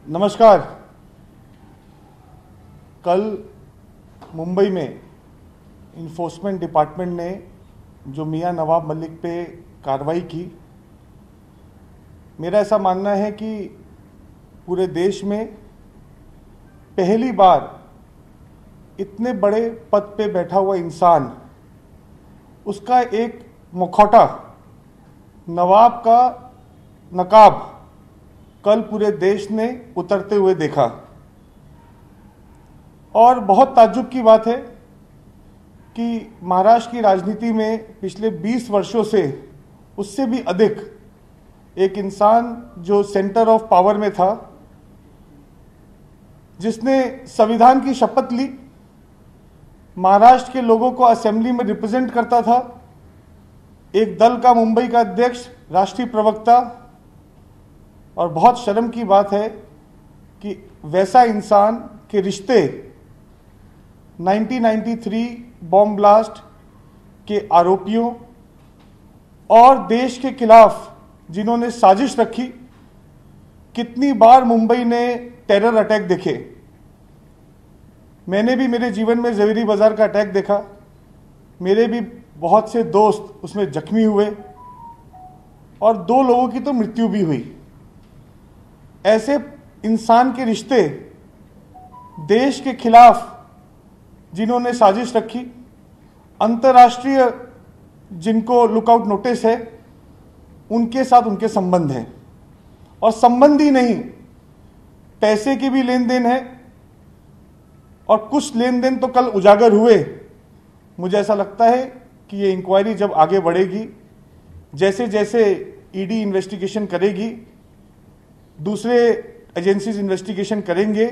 नमस्कार। कल मुंबई में इन्फोर्समेंट डिपार्टमेंट ने जो मियां नवाब मलिक पे कार्रवाई की, मेरा ऐसा मानना है कि पूरे देश में पहली बार इतने बड़े पद पे बैठा हुआ इंसान, उसका एक मुखौटा, नवाब का नकाब कल पूरे देश ने उतरते हुए देखा। और बहुत ताज्जुब की बात है कि महाराष्ट्र की राजनीति में पिछले 20 वर्षों से उससे भी अधिक एक इंसान जो सेंटर ऑफ पावर में था, जिसने संविधान की शपथ ली, महाराष्ट्र के लोगों को असेंबली में रिप्रेजेंट करता था, एक दल का मुंबई का अध्यक्ष, राष्ट्रीय प्रवक्ता। और बहुत शर्म की बात है कि वैसा इंसान के रिश्ते 1993 बॉम्ब ब्लास्ट के आरोपियों और देश के खिलाफ जिन्होंने साजिश रखी, कितनी बार मुंबई ने टेरर अटैक देखे। मैंने भी मेरे जीवन में ज़वेरी बाजार का अटैक देखा, मेरे भी बहुत से दोस्त उसमें जख्मी हुए और 2 लोगों की तो मृत्यु भी हुई। ऐसे इंसान के रिश्ते देश के खिलाफ जिन्होंने साजिश रखी, अंतर्राष्ट्रीय जिनको लुकआउट नोटिस है, उनके साथ उनके संबंध हैं। और संबंध ही नहीं, पैसे के भी लेन देन है और कुछ लेन देन तो कल उजागर हुए। मुझे ऐसा लगता है कि ये इंक्वायरी जब आगे बढ़ेगी, जैसे जैसे ईडी इन्वेस्टिगेशन करेगी, दूसरे एजेंसीज इन्वेस्टिगेशन करेंगे,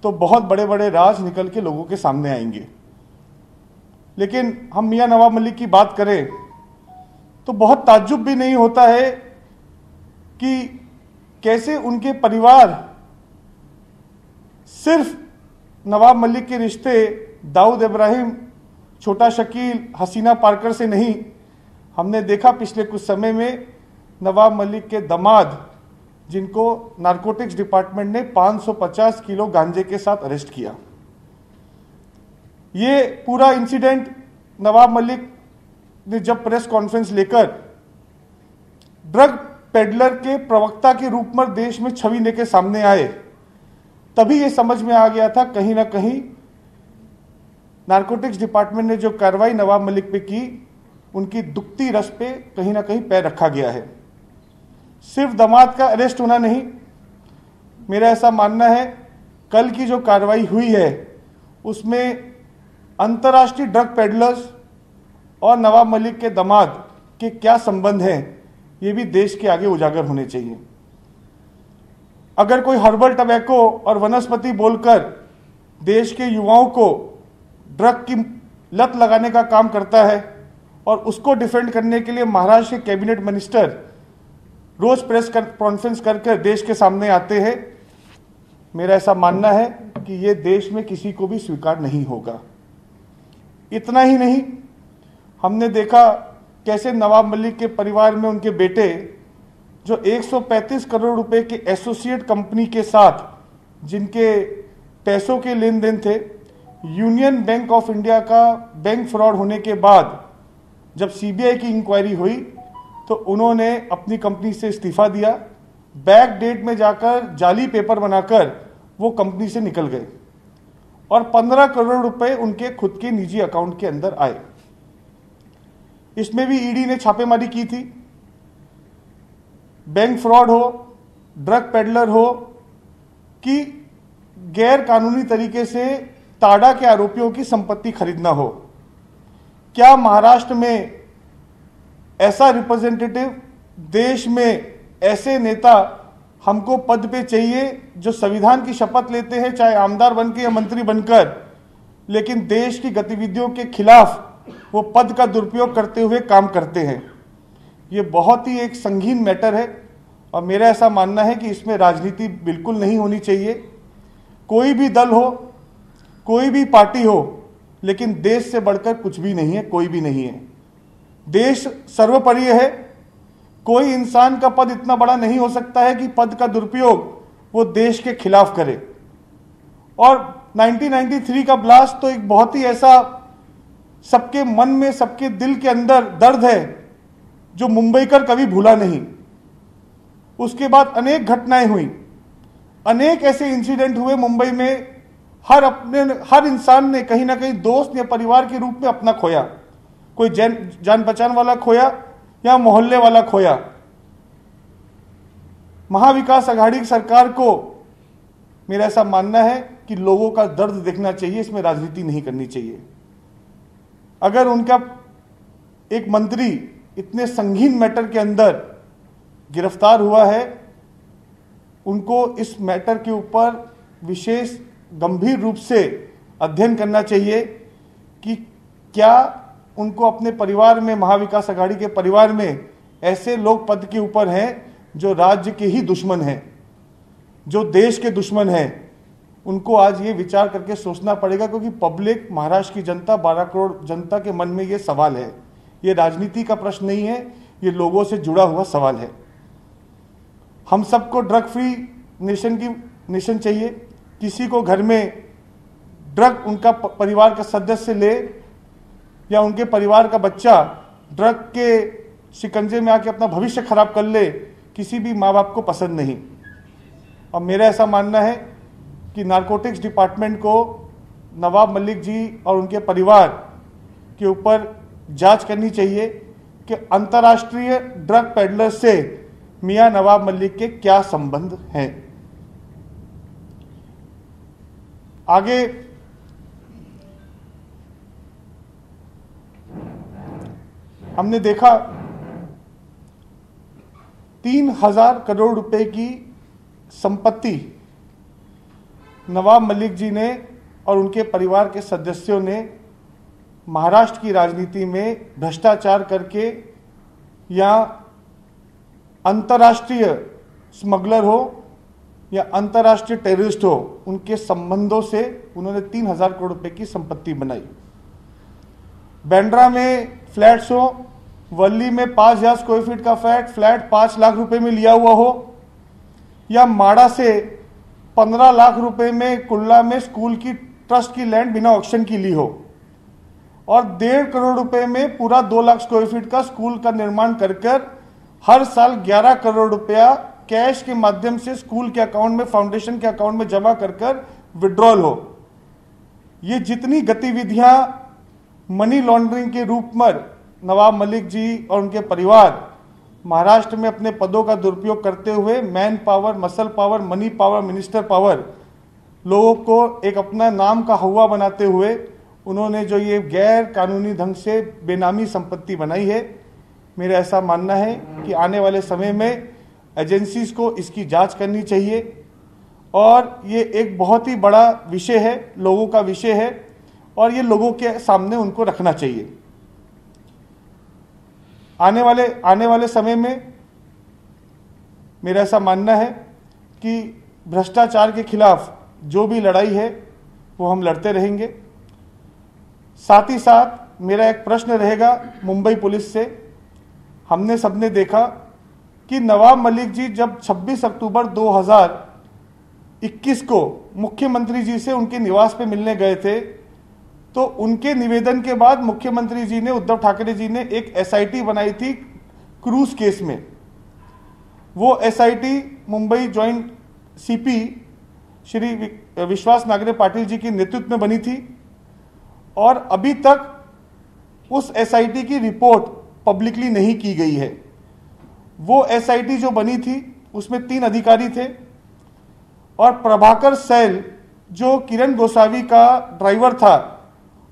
तो बहुत बड़े बड़े राज निकल के लोगों के सामने आएंगे। लेकिन हम मियां नवाब मलिक की बात करें तो बहुत ताज्जुब भी नहीं होता है कि कैसे उनके परिवार सिर्फ नवाब मलिक के रिश्ते दाऊद इब्राहिम, छोटा शकील, हसीना पारकर से नहीं। हमने देखा पिछले कुछ समय में नवाब मलिक के दामाद, जिनको नारकोटिक्स डिपार्टमेंट ने 550 किलो गांजे के साथ अरेस्ट किया। ये पूरा इंसिडेंट नवाब मलिक ने जब प्रेस कॉन्फ्रेंस लेकर ड्रग पेडलर के प्रवक्ता के रूप में देश में छवि लेकर सामने आए, तभी ये समझ में आ गया था कहीं ना कहीं नारकोटिक्स डिपार्टमेंट ने जो कार्रवाई नवाब मलिक पे की, उनकी दुखती रस पे कहीं ना कहीं पैर रखा गया है। सिर्फ दामाद का अरेस्ट होना नहीं, मेरा ऐसा मानना है कल की जो कार्रवाई हुई है उसमें अंतर्राष्ट्रीय ड्रग पेडलर्स और नवाब मलिक के दामाद के क्या संबंध हैं, ये भी देश के आगे उजागर होने चाहिए। अगर कोई हर्बल टबैको और वनस्पति बोलकर देश के युवाओं को ड्रग की लत लगाने का काम करता है और उसको डिफेंड करने के लिए महाराष्ट्र के कैबिनेट मिनिस्टर रोज प्रेस कॉन्फ्रेंस करके देश के सामने आते हैं, मेरा ऐसा मानना है कि ये देश में किसी को भी स्वीकार नहीं होगा। इतना ही नहीं, हमने देखा कैसे नवाब मलिक के परिवार में उनके बेटे, जो 135 करोड़ रुपए के एसोसिएट कंपनी के साथ जिनके पैसों के लेन देन थे, यूनियन बैंक ऑफ इंडिया का बैंक फ्रॉड होने के बाद जब सीबीआई की इंक्वायरी हुई तो उन्होंने अपनी कंपनी से इस्तीफा दिया, बैक डेट में जाकर जाली पेपर बनाकर वो कंपनी से निकल गए और 15 करोड़ रुपए उनके खुद के निजी अकाउंट के अंदर आए। इसमें भी ईडी ने छापेमारी की थी। बैंक फ्रॉड हो, ड्रग पेडलर हो कि गैर कानूनी तरीके से टाडा के आरोपियों की संपत्ति खरीदना हो, क्या महाराष्ट्र में ऐसा रिप्रेजेंटेटिव, देश में ऐसे नेता हमको पद पे चाहिए जो संविधान की शपथ लेते हैं, चाहे आमदार बनकर या मंत्री बनकर, लेकिन देश की गतिविधियों के खिलाफ वो पद का दुरुपयोग करते हुए काम करते हैं। ये बहुत ही एक संगीन मैटर है और मेरा ऐसा मानना है कि इसमें राजनीति बिल्कुल नहीं होनी चाहिए। कोई भी दल हो, कोई भी पार्टी हो, लेकिन देश से बढ़कर कुछ भी नहीं है, कोई भी नहीं है। देश सर्वोपरि है। कोई इंसान का पद इतना बड़ा नहीं हो सकता है कि पद का दुरुपयोग वो देश के खिलाफ करे। और 1993 का ब्लास्ट तो एक बहुत ही ऐसा सबके मन में, सबके दिल के अंदर दर्द है जो मुंबईकर कभी भूला नहीं। उसके बाद अनेक घटनाएं हुई, अनेक ऐसे इंसिडेंट हुए मुंबई में। हर इंसान ने कहीं ना कहीं दोस्त या परिवार के रूप में अपना खोया, कोई जान पहचान वाला खोया या मोहल्ले वाला खोया। महाविकास आघाड़ी की सरकार को मेरा ऐसा मानना है कि लोगों का दर्द देखना चाहिए, इसमें राजनीति नहीं करनी चाहिए। अगर उनका एक मंत्री इतने संगीन मैटर के अंदर गिरफ्तार हुआ है, उनको इस मैटर के ऊपर विशेष गंभीर रूप से अध्ययन करना चाहिए कि क्या उनको अपने परिवार में, महाविकास आघाड़ी के परिवार में ऐसे लोग पद के ऊपर हैं जो राज्य के ही दुश्मन हैं, जो देश के दुश्मन हैं। उनको आज ये विचार करके सोचना पड़ेगा, क्योंकि पब्लिक, महाराष्ट्र की जनता, 12 करोड़ जनता के मन में ये सवाल है। ये राजनीति का प्रश्न नहीं है, ये लोगों से जुड़ा हुआ सवाल है। हम सबको ड्रग फ्री नेशन चाहिए। किसी को घर में ड्रग उनका परिवार का सदस्य ले या उनके परिवार का बच्चा ड्रग के शिकंजे में आके अपना भविष्य खराब कर ले, किसी भी माँ बाप को पसंद नहीं। और मेरा ऐसा मानना है कि नारकोटिक्स डिपार्टमेंट को नवाब मलिक जी और उनके परिवार के ऊपर जांच करनी चाहिए कि अंतर्राष्ट्रीय ड्रग पेडलर से मियां नवाब मलिक के क्या संबंध हैं। आगे हमने देखा 3000 करोड़ रुपए की संपत्ति नवाब मलिक जी ने और उनके परिवार के सदस्यों ने महाराष्ट्र की राजनीति में भ्रष्टाचार करके या अंतर्राष्ट्रीय स्मगलर हो या अंतर्राष्ट्रीय टेररिस्ट हो, उनके संबंधों से उन्होंने 3000 करोड़ रुपए की संपत्ति बनाई। बैंड्रा में फ्लैट्स हो, वर्ली में 5000 स्क्वायर फीट का फ्लैट 5 लाख रुपए में लिया हुआ हो, या माड़ा से 15 लाख रुपए में कुल्ला में स्कूल की ट्रस्ट की लैंड बिना ऑक्शन की ली हो, और 1.5 करोड़ रुपए में पूरा 2 लाख स्क्वायर फीट का स्कूल का निर्माण कर हर साल 11 करोड़ रुपया कैश के माध्यम से स्कूल के अकाउंट में, फाउंडेशन के अकाउंट में जमा कर विड्रॉल हो। ये जितनी गतिविधियां मनी लॉन्ड्रिंग के रूप में नवाब मलिक जी और उनके परिवार महाराष्ट्र में अपने पदों का दुरुपयोग करते हुए man power, muscle power, money power, minister power, लोगों को एक अपना नाम का हवा बनाते हुए उन्होंने जो ये गैर कानूनी ढंग से बेनामी संपत्ति बनाई है, मेरा ऐसा मानना है कि आने वाले समय में एजेंसीज को इसकी जांच करनी चाहिए। और ये एक बहुत ही बड़ा विषय है, लोगों का विषय है, और ये लोगों के सामने उनको रखना चाहिए। आने वाले समय में मेरा ऐसा मानना है कि भ्रष्टाचार के खिलाफ जो भी लड़ाई है वो हम लड़ते रहेंगे। साथ ही साथ मेरा एक प्रश्न रहेगा मुंबई पुलिस से। हमने सबने देखा कि नवाब मलिक जी जब 26 अक्टूबर 2021 को मुख्यमंत्री जी से उनके निवास पे मिलने गए थे, तो उनके निवेदन के बाद मुख्यमंत्री जी ने, उद्धव ठाकरे जी ने एक एसआईटी बनाई थी क्रूज केस में। वो SIT Mumbai joint CP Shri विश्वास नागरे पाटिल जी के नेतृत्व में बनी थी, और अभी तक उस एसआईटी की रिपोर्ट पब्लिकली नहीं की गई है। वो एसआईटी जो बनी थी उसमें 3 अधिकारी थे, और प्रभाकर सैल जो किरण गोसावी का ड्राइवर था,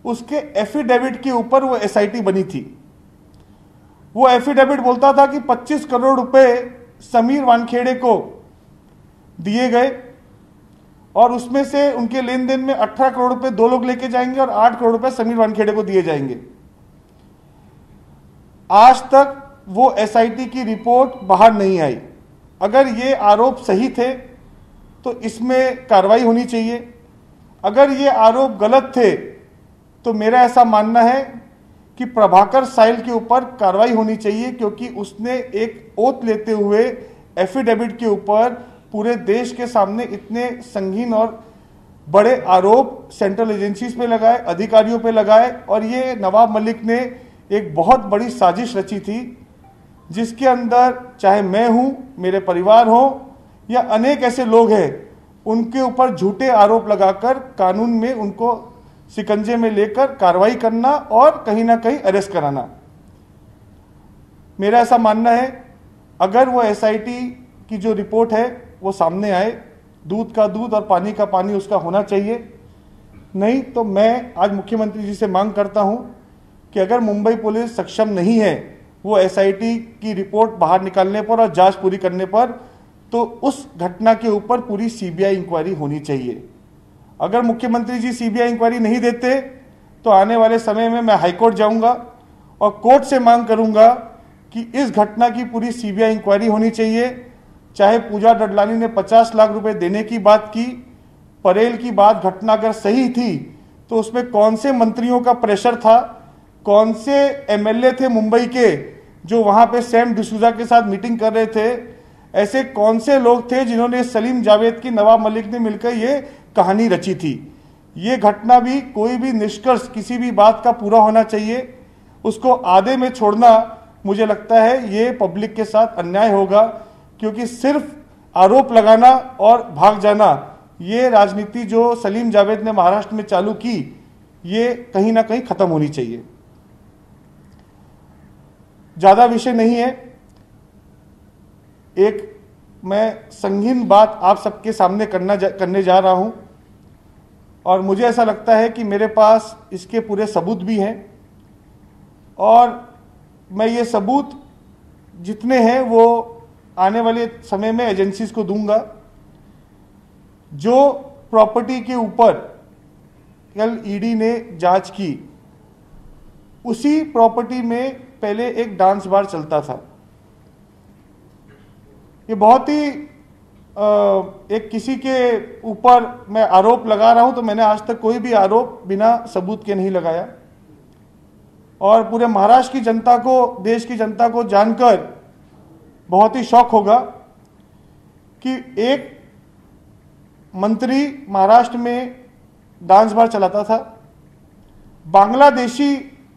उसके एफिडेविट के ऊपर वो एसआईटी बनी थी। वो एफिडेविट बोलता था कि 25 करोड़ रुपए समीर वानखेड़े को दिए गए, और उसमें से उनके लेन देन में 18 करोड़ रुपए 2 लोग लेके जाएंगे और 8 करोड़ रुपए समीर वानखेड़े को दिए जाएंगे। आज तक वो एसआईटी की रिपोर्ट बाहर नहीं आई। अगर ये आरोप सही थे तो इसमें कार्रवाई होनी चाहिए। अगर ये आरोप गलत थे तो मेरा ऐसा मानना है कि प्रभाकर साइल के ऊपर कार्रवाई होनी चाहिए, क्योंकि उसने एक ओथ लेते हुए एफिडेविट के ऊपर पूरे देश के सामने इतने संगीन और बड़े आरोप सेंट्रल एजेंसीज पे लगाए, अधिकारियों पे लगाए, और ये नवाब मलिक ने एक बहुत बड़ी साजिश रची थी जिसके अंदर चाहे मैं हूं, मेरे परिवार हो या अनेक ऐसे लोग हैं, उनके ऊपर झूठे आरोप लगाकर कानून में उनको शिकंजे में लेकर कार्रवाई करना और कहीं ना कहीं अरेस्ट कराना। मेरा ऐसा मानना है अगर वो एसआईटी की जो रिपोर्ट है वो सामने आए, दूध का दूध और पानी का पानी उसका होना चाहिए। नहीं तो मैं आज मुख्यमंत्री जी से मांग करता हूं कि अगर मुंबई पुलिस सक्षम नहीं है वो एसआईटी की रिपोर्ट बाहर निकालने पर और जांच पूरी करने पर, तो उस घटना के ऊपर पूरी सीबीआई इंक्वायरी होनी चाहिए। अगर मुख्यमंत्री जी सीबीआई इंक्वायरी नहीं देते तो आने वाले समय में मैं हाईकोर्ट जाऊंगा और कोर्ट से मांग करूंगा कि इस घटना की पूरी सीबीआई इंक्वायरी होनी चाहिए। चाहे पूजा डडलानी ने 50 लाख रुपए देने की बात की, परेल की बात घटना अगर सही थी तो उसमें कौन से मंत्रियों का प्रेशर था, कौन से एमएलए थे मुंबई के जो वहां पे सैम डिसूजा के साथ मीटिंग कर रहे थे, ऐसे कौन से लोग थे जिन्होंने सलीम जावेद की नवाब मलिक ने मिलकर ये कहानी रची थी। ये घटना भी कोई भी निष्कर्ष किसी भी बात का पूरा होना चाहिए, उसको आधे में छोड़ना मुझे लगता है ये पब्लिक के साथ अन्याय होगा, क्योंकि सिर्फ आरोप लगाना और भाग जाना, ये राजनीति जो सलीम जावेद ने महाराष्ट्र में चालू की, ये कहीं ना कहीं खत्म होनी चाहिए। ज्यादा विषय नहीं है, एक मैं संगीन बात आप सबके सामने करने जा रहा हूं और मुझे ऐसा लगता है कि मेरे पास इसके पूरे सबूत भी हैं और मैं ये सबूत जितने हैं वो आने वाले समय में एजेंसीज को दूंगा। जो प्रॉपर्टी के ऊपर कल ईडी ने जांच की, उसी प्रॉपर्टी में पहले एक डांस बार चलता था। ये बहुत ही एक किसी के ऊपर मैं आरोप लगा रहा हूं तो मैंने आज तक कोई भी आरोप बिना सबूत के नहीं लगाया, और पूरे महाराष्ट्र की जनता को, देश की जनता को जानकर बहुत ही शौक होगा कि एक मंत्री महाराष्ट्र में डांस बार चलाता था, बांग्लादेशी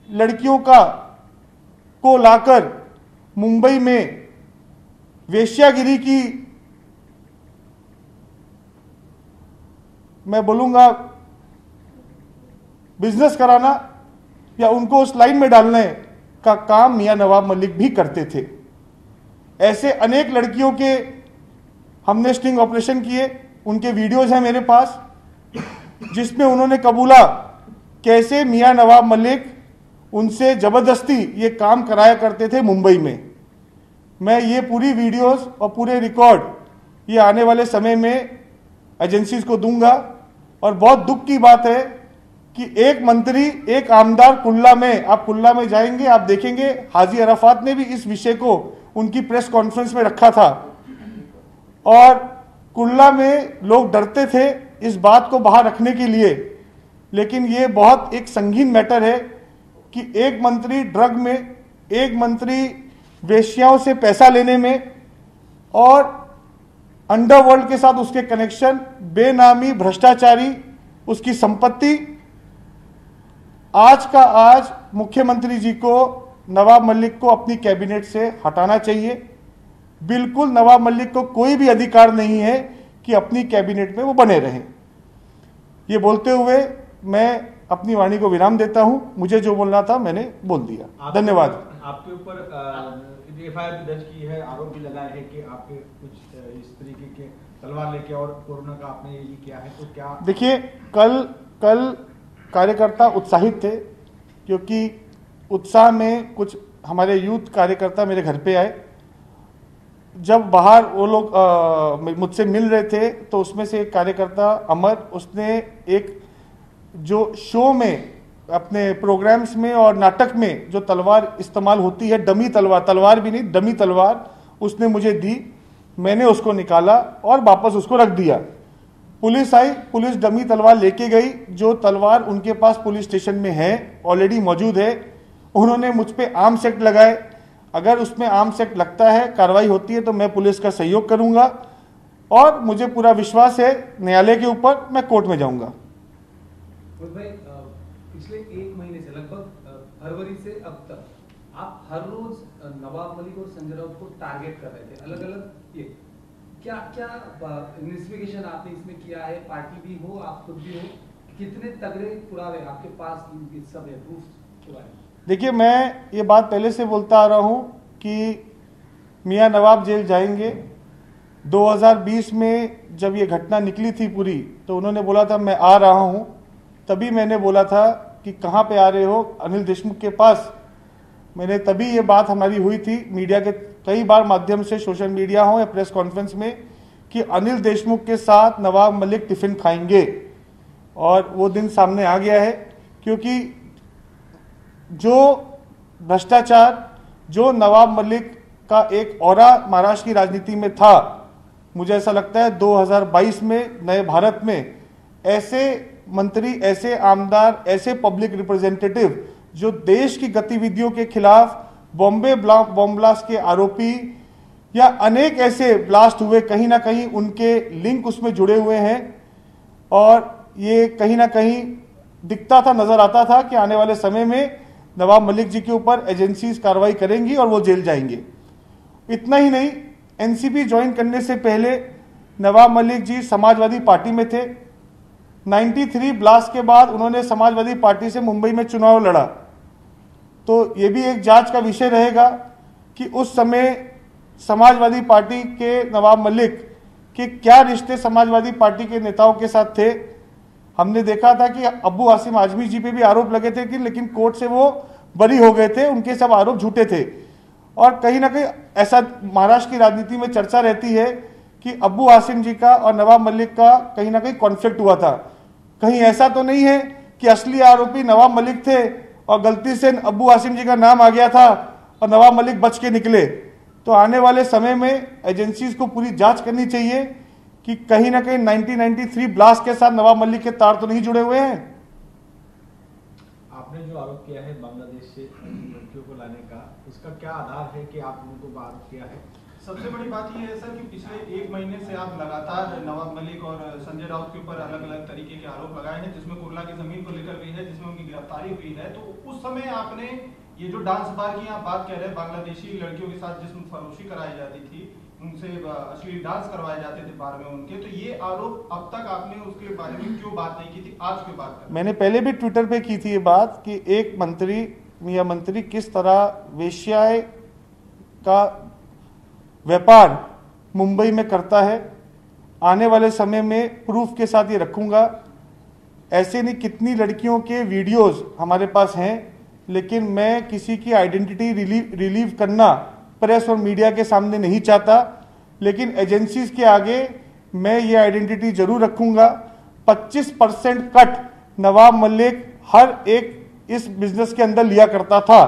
लड़कियों को लाकर मुंबई में वेश्यागिरी की, मैं बोलूंगा बिजनेस कराना या उनको उस लाइन में डालने का काम मियां नवाब मलिक भी करते थे। ऐसे अनेक लड़कियों के हमने स्टिंग ऑपरेशन किए, उनके वीडियोज हैं मेरे पास जिसमें उन्होंने कबूला कैसे मियां नवाब मलिक उनसे जबरदस्ती ये काम कराया करते थे मुंबई में। मैं ये पूरी वीडियोस और पूरे रिकॉर्ड ये आने वाले समय में एजेंसीज को दूंगा। और बहुत दुख की बात है कि एक मंत्री, एक आमदार कुल्ला में, आप कुल्ला में जाएंगे आप देखेंगे हाजी अराफात ने भी इस विषय को उनकी प्रेस कॉन्फ्रेंस में रखा था और कुल्ला में लोग डरते थे इस बात को बाहर रखने के लिए। लेकिन ये बहुत एक संगीन मैटर है कि एक मंत्री ड्रग में, एक मंत्री वेश्याओं से पैसा लेने में और अंडरवर्ल्ड के साथ उसके कनेक्शन, बेनामी भ्रष्टाचारी उसकी संपत्ति। आज का आज मुख्यमंत्री जी को नवाब मलिक को अपनी कैबिनेट से हटाना चाहिए। बिल्कुल नवाब मलिक को कोई भी अधिकार नहीं है कि अपनी कैबिनेट में वो बने रहें। ये बोलते हुए मैं अपनी वाणी को विराम देता हूं। मुझे जो बोलना था मैंने बोल दिया। धन्यवाद। आपके ऊपर एफआईआर भी दर्ज की है, आरोप भी लगाए हैं कि आपके कुछ इस तरीके के तलवार लेके और कोरोना का आपने ये किया है, तो क्या? देखिए, कल कार्यकर्ता उत्साहित थे क्योंकि उत्साह में कुछ हमारे यूथ कार्यकर्ता मेरे घर पे आए। जब बाहर वो लोग मुझसे मिल रहे थे तो उसमें से एक कार्यकर्ता अमर, उसने एक जो शो में, अपने प्रोग्राम्स में और नाटक में जो तलवार इस्तेमाल होती है, डमी तलवार, तलवार भी नहीं डमी तलवार, उसने मुझे दी। मैंने उसको निकाला और वापस उसको रख दिया। पुलिस आई, पुलिस डमी तलवार लेके गई। जो तलवार उनके पास पुलिस स्टेशन में है, ऑलरेडी मौजूद है। उन्होंने मुझ पे आर्म्स एक्ट लगाए। अगर उसमें आर्म्स एक्ट लगता है, कार्रवाई होती है तो मैं पुलिस का सहयोग करूंगा और मुझे पूरा विश्वास है न्यायालय के ऊपर, मैं कोर्ट में जाऊंगा। भाई पिछले 1 महीने से लगभग फरवरी से अब तक आप हर रोज नवाब मलिक और संजय राउत को टारगेट कर रहे थे, अलग अलग। ये क्या क्या इन्वेस्टिगेशन आपने इसमें किया है? पार्टी भी हो, आप खुद भी हो, कितने तगड़े पुरावे आपके पास सब है प्रूफ के बारे में? देखिए, मैं ये बात पहले से बोलता आ रहा हूं कि मियां नवाब जेल जाएंगे। 2020 में जब ये घटना निकली थी पूरी, तो उन्होंने बोला था मैं आ रहा हूं। तभी मैंने बोला था कि कहाँ पे आ रहे हो? अनिल देशमुख के पास। मैंने तभी ये बात हमारी हुई थी मीडिया के कई बार माध्यम से, सोशल मीडिया हो या प्रेस कॉन्फ्रेंस में, कि अनिल देशमुख के साथ नवाब मलिक टिफिन खाएंगे। और वो दिन सामने आ गया है, क्योंकि जो भ्रष्टाचार, जो नवाब मलिक का एक औरा महाराष्ट्र की राजनीति में था, मुझे ऐसा लगता है 2022 में नए भारत में ऐसे मंत्री, ऐसे आमदार, ऐसे पब्लिक रिप्रेजेंटेटिव जो देश की गतिविधियों के खिलाफ बॉम्बे बॉम्ब ब्लास्ट के आरोपी या अनेक ऐसे ब्लास्ट हुए, कहीं ना कहीं उनके लिंक उसमें जुड़े हुए हैं। और ये कहीं ना कहीं दिखता था, नजर आता था कि आने वाले समय में नवाब मलिक जी के ऊपर एजेंसीज कार्रवाई करेंगी और वो जेल जाएंगे। इतना ही नहीं, एनसीपी ज्वाइन करने से पहले नवाब मलिक जी समाजवादी पार्टी में थे। 93 ब्लास्ट के बाद उन्होंने समाजवादी पार्टी से मुंबई में चुनाव लड़ा। तो ये भी एक जांच का विषय रहेगा कि उस समय समाजवादी पार्टी के नवाब मलिक के क्या रिश्ते समाजवादी पार्टी के नेताओं के साथ थे। हमने देखा था कि अब्बू आसिम आजमी जी पे भी आरोप लगे थे कि लेकिन कोर्ट से वो बरी हो गए थे, उनके सब आरोप झूठे थे। और कहीं ना कहीं ऐसा महाराष्ट्र की राजनीति में चर्चा रहती है कि अब्बू आसिम जी का और नवाब मलिक का कहीं ना कहीं कॉन्फ्लिक्ट हुआ था। कहीं ऐसा तो नहीं है कि असली आरोपी नवाब मलिक थे और गलती से अब्बू आसिम जी का नाम आ गया था और नवाब मलिक बच के निकले? तो आने वाले समय में एजेंसीज को पूरी जांच करनी चाहिए कि कहीं ना कहीं 1993 ब्लास्ट के साथ नवाब मलिक के तार तो नहीं जुड़े हुए हैं। आपने जो आरोप किया है बांग्लादेश से लड़कियों को लाने का, उसका क्या आधार है कि आप उनको आरोप किया है? सबसे बड़ी बात यह है सर कि पिछले 1 महीने से आप लगातार नवाब मलिक और संजय राउत के ऊपर अलग अलग तरीके के आरोप लगाए हैं, जिसमें कुर्ला की जमीन को लेकर भी है, जिसमें उनकी गिरफ्तारी हुई है। तो उस समय आपने ये जो डांस बार की आप बात कह रहे हैं, बांग्लादेशी लड़कियों के साथ जिसमें फरोशी कराई जाती थी, उनसे अश्लील डांस करवाए जाते थे बार में उनके, तो ये आरोप अब तक आपने उसके बारे में क्यों बात नहीं की थी? आज क्यों बात कर? मैंने पहले भी ट्विटर पे की थी ये बात कि एक मंत्री या मंत्री किस तरह वेश्याएं का व्यापार मुंबई में करता है। आने वाले समय में प्रूफ के साथ ये रखूंगा। ऐसे नहीं, कितनी लड़कियों के वीडियोस हमारे पास हैं, लेकिन मैं किसी की आइडेंटिटी रिलीव करना प्रेस और मीडिया के सामने नहीं चाहता। लेकिन एजेंसीज के आगे मैं ये आइडेंटिटी जरूर रखूंगा। 25% कट नवाब मलिक हर एक इस बिजनेस के अंदर लिया करता था।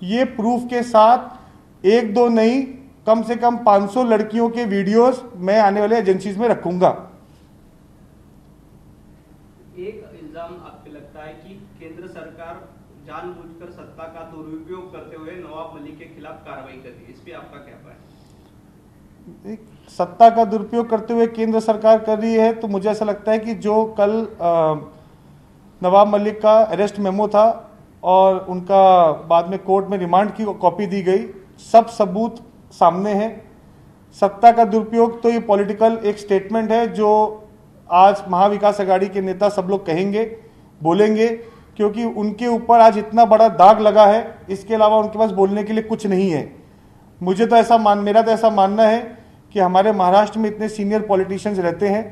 ये प्रूफ के साथ 1-2 नहीं, कम से कम 500 लड़कियों के वीडियोस मैं आने वाले एजेंसीज में रखूंगा। एक इल्जाम आपको लगता है कि केंद्र सरकार जानबूझकर सत्ता का दुरुपयोग करते हुए नवाब मलिक के खिलाफ कार्रवाई कर रही है, इस पे आपका क्या कहना है? सत्ता का दुरुपयोग करते हुए केंद्र सरकार कर रही है, तो मुझे ऐसा लगता है कि जो कल नवाब मलिक का अरेस्ट मेमो था और उनका बाद में कोर्ट में रिमांड की कॉपी दी गई, सब सबूत सामने हैं। सत्ता का दुरुपयोग तो ये पॉलिटिकल एक स्टेटमेंट है जो आज महाविकास आघाड़ी के नेता सब लोग कहेंगे, बोलेंगे, क्योंकि उनके ऊपर आज इतना बड़ा दाग लगा है। इसके अलावा उनके पास बोलने के लिए कुछ नहीं है। मेरा तो ऐसा मानना है कि हमारे महाराष्ट्र में इतने सीनियर पॉलिटिशियंस रहते हैं,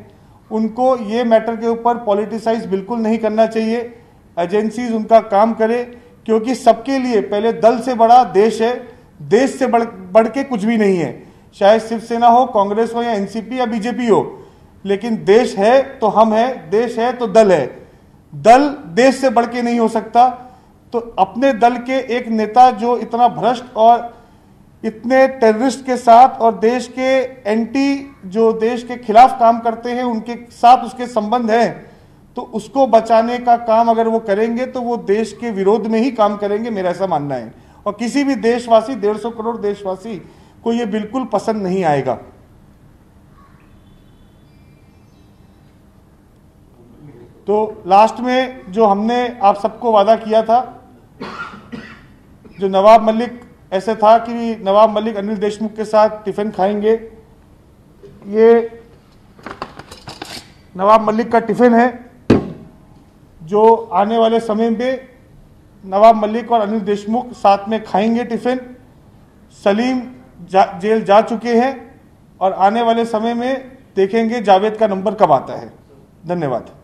उनको ये मैटर के ऊपर पॉलिटिसाइज बिल्कुल नहीं करना चाहिए। एजेंसीज उनका काम करे, क्योंकि सबके लिए पहले दल से बड़ा देश है, देश से बढ़ के कुछ भी नहीं है। चाहे शिवसेना हो, कांग्रेस हो या एनसीपी या बीजेपी हो, लेकिन देश है तो हम हैं, देश है तो दल है। दल देश से बढ़ के नहीं हो सकता। तो अपने दल के एक नेता जो इतना भ्रष्ट और इतने टेररिस्ट के साथ और देश के एंटी, जो देश के खिलाफ काम करते हैं, उनके साथ उसके संबंध है, तो उसको बचाने का काम अगर वो करेंगे तो वो देश के विरोध में ही काम करेंगे, मेरा ऐसा मानना है। और किसी भी देशवासी, 150 करोड़ देशवासी को ये बिल्कुल पसंद नहीं आएगा। एक इल्जाम आपके लगता है कि केंद्र सरकार जानबूझकर सत्ता का दुरुपयोग करते हुए नवाब मलिक के खिलाफ कार्रवाई कर रही है, इस पे आपका क्या कहना है? तो लास्ट में जो हमने आप सबको वादा किया था, जो नवाब मलिक ऐसे था कि नवाब मलिक अनिल देशमुख के साथ टिफिन खाएंगे, ये नवाब मलिक का टिफिन है जो आने वाले समय में नवाब मलिक और अनिल देशमुख साथ में खाएंगे टिफिन। सलीम जेल जा चुके हैं और आने वाले समय में देखेंगे जावेद का नंबर कब आता है। धन्यवाद।